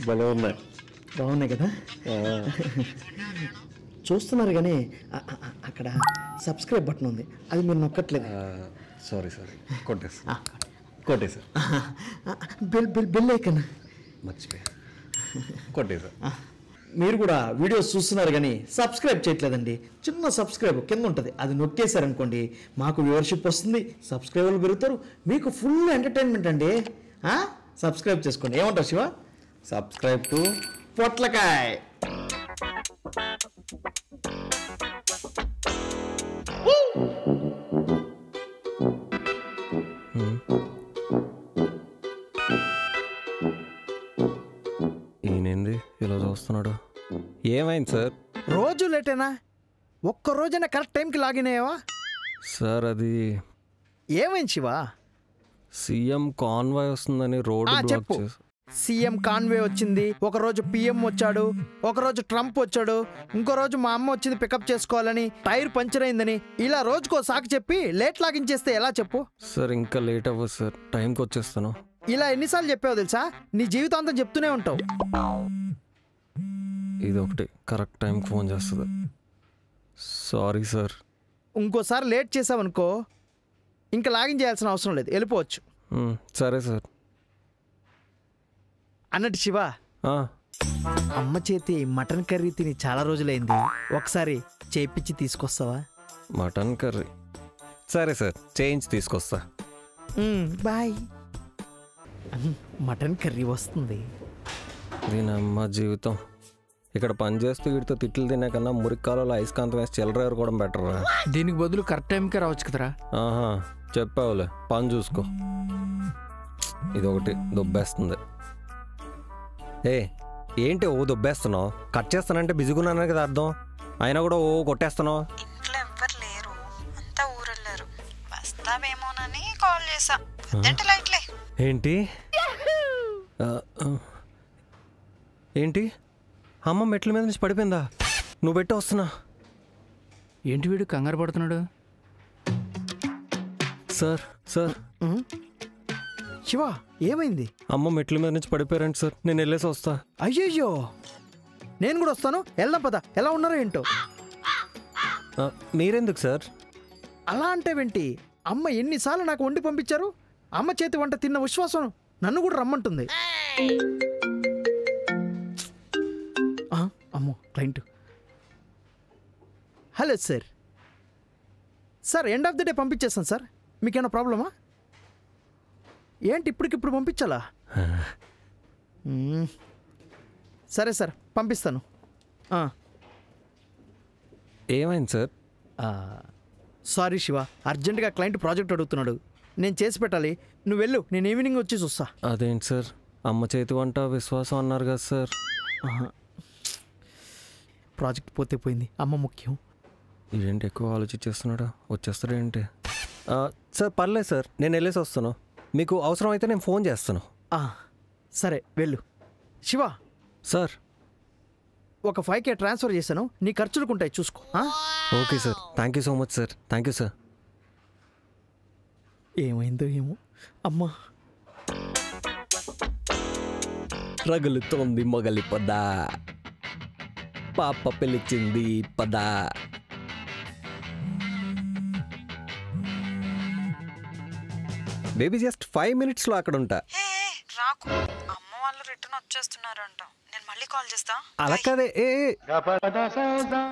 భలే ఉన్నాయి. బాగున్నాయి కదా? చూస్తున్నారు కానీ అక్కడ సబ్స్క్రైబ్ బటన్ ఉంది, అది మీరు నొక్కట్లేదు. సారీ కొట్టేసా బెల్ ఐకన్ మర్చిపోయా, కొట్టేసా. మీరు కూడా వీడియోస్ చూస్తున్నారు కానీ సబ్స్క్రైబ్ చేయట్లేదండి. చిన్న సబ్స్క్రైబ్ కింద ఉంటుంది, అది నొక్కేశారనుకోండి మాకు వ్యూవర్షిప్ వస్తుంది, సబ్స్క్రైబర్లు పెరుగుతారు, మీకు ఫుల్ ఎంటర్టైన్మెంట్ అండి. సబ్స్క్రైబ్ చేసుకోండి. ఏమంటారు శివ? Subscribe to Potlakai. ఈయనేంది ఇలా చూస్తున్నాడు? ఏమైంది సార్? రోజు లేటేనా? ఒక్క రోజైనా కరెక్ట్ టైంకి లాగిన్ అయ్యావా సార్? అది ఏమైంది శివ? సీఎం కాన్వాయ్ వస్తుందని రోడ్ బ్లాక్ చేసి. సీఎం కాన్వే వచ్చింది, ఒకరోజు పిఎం వచ్చాడు, ఒకరోజు ట్రంప్ వచ్చాడు, ఇంకో రోజు మా అమ్మ వచ్చింది పికప్ చేసుకోవాలని, టైర్ పంచర్ అయిందని, ఇలా రోజుకో సాకు చెప్పి లేట్ లాగిన్ చేస్తే ఎలా చెప్పు? సార్ ఇంకా లేట్ అవ్వదు సార్, టైంకి వచ్చేస్తాను. ఇలా ఎన్నిసార్లు చెప్పావు తెలుసా? నీ జీవితాంతం చెప్తూనే ఉంటావు. ఇది ఒకటి కరెక్ట్ టైంకి ఫోన్ చేస్తుంది. Sorry sir. ఇంకోసారి లేట్ చేసావనుకో ఇంకా లాగిన్ చేయాల్సిన అవసరం లేదు, వెళ్ళిపోవచ్చు. సరే సార్. అన్నట్టు శివ, అమ్మ చేతి మటన్ కర్రీ తిని చాలా రోజులైంది, ఒకసారి చేయించి తీసుకొస్తావా? Mutton curry? సరే సార్, చేయించి తీసుకొస్తా. బాయ్. మటన్ కర్రీ వస్తుంది. దీనమ్మ జీవితం. ఇక్కడ పని చేస్తూ వీటితో తిట్లు తినే కన్నా మురికాలలో ఐస్కాంతం వేసి చిల్లర కూడా బెటర్ రా. దీనికి బదులు కరెక్ట్ టైంకే రావచ్చు కదరా. చెప్పావులే, పని చూసుకో. ఇది ఒకటి దొబ్బేస్తుంది. ఏంటి ఓ దొబ్బేస్తున్నావు? కట్ చేస్తానంటే బిజీగా ఉన్నాను కదా అర్థం, అయినా కూడా ఓ కొట్టేస్తున్నావు. ఇంట్లో ఎవ్వరు లేరు, అంతా ఊరెళ్ళారు, వస్తావేమోనని కాల్ చేసా. లైట్లే. ఏంటి ఏంటి అమ్మ మెట్ల మీద నుంచి పడిపోయిందా? నువ్వు పెట్టి వస్తున్నా. ఏంటి వీడు కంగారు పడుతున్నాడు? సార్ సార్ శివ ఏమైంది? అమ్మ మెట్ల మీద నుంచి పడిపోయారండి సార్, నేను వెళ్ళేసి వస్తా. అయ్యయ్యో, నేను కూడా వస్తాను, వెళ్దాం పద. ఎలా ఉన్నారో ఏంటో. మీరెందుకు సార్ అలా అంటే వెంటి? అమ్మ ఎన్నిసార్లు నాకు వండి పంపించారు, అమ్మ చేతి వంట తిన్న విశ్వాసం నన్ను కూడా రమ్మంటుంది. అమ్మో client. Hello sir. Sir end of the day పంపించేస్తాను సార్, మీకేమైనా ప్రాబ్లమా? ఏంటి ఇప్పటికిప్పుడు పంపించాలా? సరే సార్ పంపిస్తాను. ఏమైంది సార్? సారీ శివ, అర్జెంటుగా క్లయింట్ ప్రాజెక్ట్ అడుగుతున్నాడు, నేను చేసి పెట్టాలి, నువ్వు వెళ్ళు, నేను ఈవినింగ్ వచ్చి చూస్తా. అదేంటి సార్, అమ్మ చేతి వంట విశ్వాసం అన్నారు కదా సార్. ప్రాజెక్ట్ పోతే పోయింది, అమ్మ ముఖ్యం. ఇదేంటి ఎక్కువ ఆలోచించేస్తున్నాడా? వచ్చేస్తాడు ఏంటి? సార్ పర్లేదు సార్, నేను వెళ్ళేసి వస్తాను, మీకు అవసరం అయితే నేను ఫోన్ చేస్తాను. సరే వెళ్ళు. శివ సార్, ఒక 5K ట్రాన్స్ఫర్ చేశాను, నీ ఖర్చులకు ఉంటాయి చూసుకో. Okay sir, thank you so much sir. Thank you sir. ఏమైందో ఏమో అమ్మా. రగులుతోంది మొగలి పద, పాప పిలిచింది పద. బేబీ జస్ట్ 5 minutesలో అక్కడ ఉంటా. రాకు, అమ్మ వాళ్ళు రిటర్న్ వచ్చేస్తున్నారంట, నేను మళ్ళీ కాల్ చేస్తా. అలా కాదే,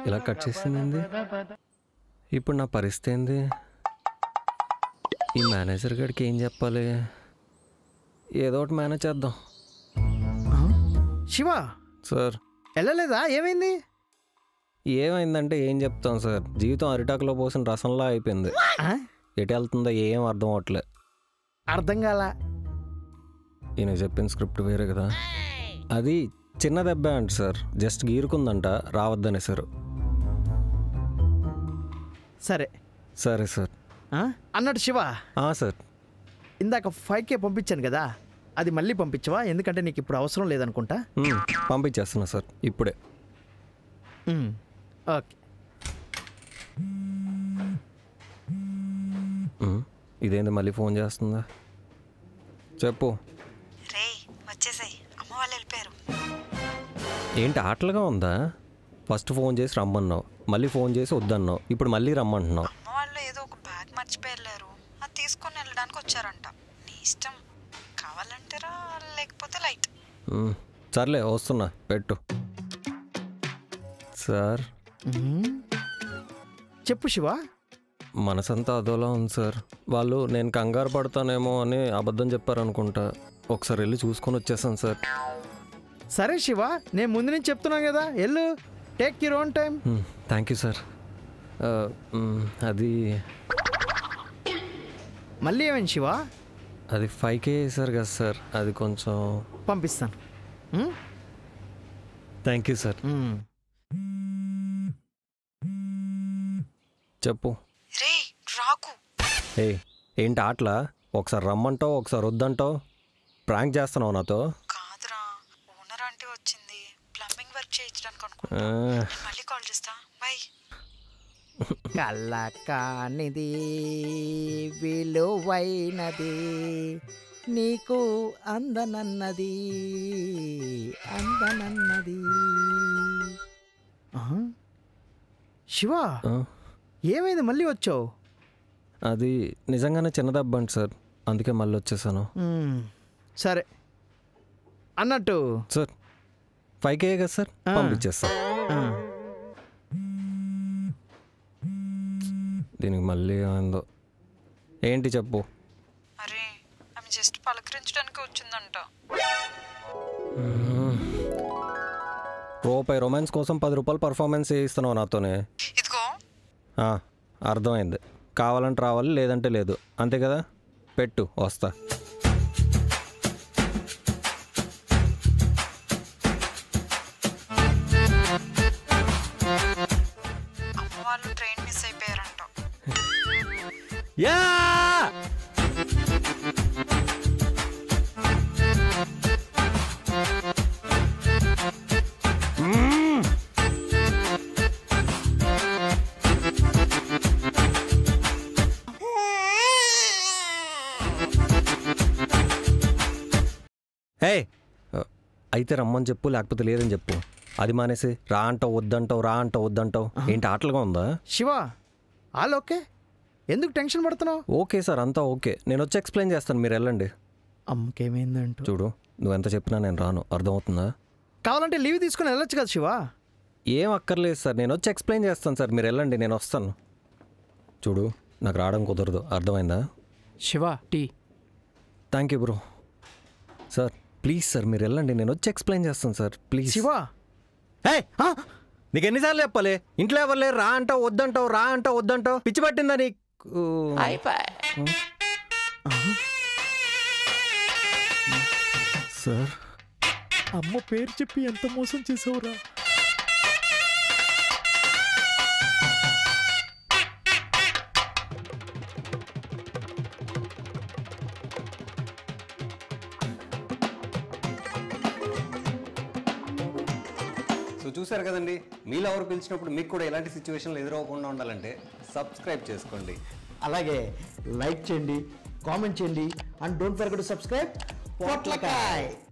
ఇలా కట్ చేసింది. ఇప్పుడు నా పరిస్థితి ఏంది? ఈ మేనేజర్ గారికి ఏం చెప్పాలి? ఏదో ఒకటి మేనేజ్ చేద్దాం. శివ సార్ వెళ్ళలేదా? ఏమైంది? ఏమైందంటే ఏం చెప్తాం సార్, జీవితం అరిటాకులో పోసిన రసంలా అయిపోయింది. ఎటు వెళ్తుందో ఏం అర్థం అవట్లే. అర్థం కాల. ఈయన చెప్పిన స్క్రిప్ట్ వేరే కదా. అది చిన్న దెబ్బ అంట సార్, జస్ట్ గీరుకుందంట, రావద్దనే సార్. సరే సరే సార్. అన్నట్టు శివ, సార్ ఇందాక 5K పంపించాను కదా, అది మళ్ళీ పంపించవా? ఎందుకంటే నీకు ఇప్పుడు అవసరం లేదనుకుంటా. పంపించేస్తున్నా సార్ ఇప్పుడే. ఓకే. ఇదేంది మళ్ళీ ఫోన్ చేస్తుందా? చెప్పు. రే వచ్చేసాయి, అమ్మ వాళ్ళు వెళ్ళిపోయారు. ఏంటి ఆటలుగా ఉందా? ఫస్ట్ ఫోన్ చేసి రమ్మన్నావు, మళ్ళీ ఫోన్ చేసి వద్దన్నావు, ఇప్పుడు మళ్ళీ రమ్మంటున్నావు. అమ్మ వాళ్ళు ఏదో ఒక బ్యాగ్ మర్చిపోయారు, అది తీసుకొని వెళ్ళడానికి వచ్చారంట. నీ ఇష్టం, కావాలంటే రా, లేకపోతే లైట్. సర్లే వస్తున్నా, పెట్టు. సార్ చెప్పు శివ. మనసంతా అదోలా ఉంది సార్. వాళ్ళు నేను కంగారు పడతానేమో అని అబద్ధం చెప్పారనుకుంటా. ఒకసారి వెళ్ళి చూసుకొని వచ్చేసాను సార్. సరే శివ, నేను ముందు నుంచి చెప్తున్నాను కదా, వెళ్ళు, take your own time. Thank you sir. అది మళ్ళీ ఏమైంది శివ? అది 5K వేసారు కదా సార్, అది కొంచెం పంపిస్తాను. Thank you sir. చెప్పు. రే రాకు. ఏంటి ఆటలా? ఒకసారి రమ్మంటావు, ఒకసారి వద్దంటావు. ప్రాంక్ చేస్తున్నావు నాతో? కాదురా, ఓనర్ ఆంటీ వచ్చింది, ప్లంబింగ్ వర్క్ చేయించడానికి అనుకుంటా. మళ్ళీ కాల్ చేస్తా, బై. కళ్ళకానిది విలువైనది, నీకు అందనన్నది అందనన్నది. శివ, ఏమైంది మళ్ళీ వచ్చావు? అది నిజంగానే చిన్న దెబ్బ అండి సార్, అందుకే మళ్ళీ వచ్చేసాను. సరే అన్నట్టు సార్ 5K కదా సార్, పంపించేస్తా. దీనికి మళ్ళీ ఏందో. ఏంటి చెప్పు. అరే ఆమె జస్ట్ పలకరించడానికి వచ్చిందంట. రూపాయి రొమాన్స్ కోసం 10 రూపాయలు పర్ఫార్మెన్స్ చేయిస్తున్నావు నాతోనే. ఇదిగో అర్థమైంది. కావాలంటే రావాలి, లేదంటే లేదు, అంతే కదా. పెట్టు, వస్తా. అమ్మ వాళ్ళు ట్రైన్ మిస్ అయిపోయారంట. యా అయితే రమ్మని చెప్పు, లేకపోతే లేదని చెప్పు. అది మానేసి రా అంటావు, వద్దంటావు, రా అంటావు, వద్దంటావు. ఏంటి ఆటలుగా ఉందా? శివ, ఆల్ ఓకే, ఎందుకు టెన్షన్ పడుతున్నావు? ఓకే సార్, అంతా ఓకే. నేను వచ్చి ఎక్స్ప్లెయిన్ చేస్తాను, మీరు వెళ్ళండి. అమ్మకేమైందంటూ చూడు, నువ్వెంత చెప్పినా నేను రాను, అర్థమవుతుందా? కావాలంటే లీవ్ తీసుకుని వెళ్ళొచ్చు కదా శివ. ఏం అక్కర్లేదు సార్, నేను వచ్చి ఎక్స్ప్లెయిన్ చేస్తాను సార్, మీరు వెళ్ళండి, నేను వస్తాను. చూడు, నాకు రావడం కుదరదు, అర్థమైందా? Shiva tea. Thank you bro. Sir please sir, మీరు వెళ్ళండి, నేను వచ్చి ఎక్స్ప్లెయిన్ చేస్తాను సార్, ప్లీజ్. శివ, నీకు ఎన్నిసార్లు చెప్పాలి? ఇంట్లో ఎవరు లేరు, రా అంటావు, వద్దంటావు, రా అంటావు, వద్దంటావు. పిచ్చి పట్టిందా నీకు? సార్, అమ్మ పేరు చెప్పి ఎంత మోసం చేసావురా. సో చూసారు కదండి, మీలో ఎవరు పిలిచినప్పుడు మీకు కూడా ఎలాంటి సిచ్యువేషన్లు ఎదురవ్వకుండా ఉండాలంటే సబ్స్క్రైబ్ చేసుకోండి. అలాగే లైక్ చేయండి, కామెంట్ చేయండి, and don't forget to subscribe పొట్లకాయ్.